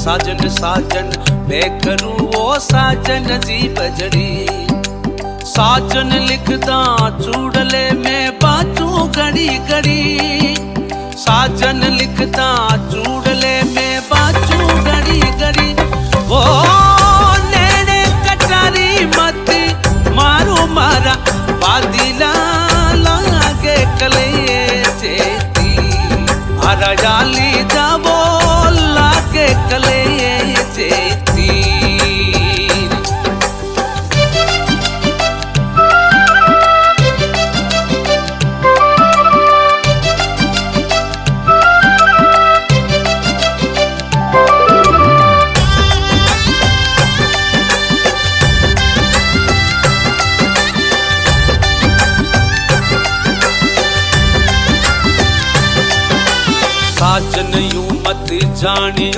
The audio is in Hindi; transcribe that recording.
साजन साजन मैं करूं वो साजन जी बजड़ी। साजन लिखदा चूड़ले में बाजू घड़ी घड़ी। साजन लिखदा चूड़ले में बाजू घड़ी घड़ी। वो नेने कटारी मत मारू मारा बादीला लागे कले चेती। आरा जाली जाबो लागे कले चेती। साजन यूं मत जानियो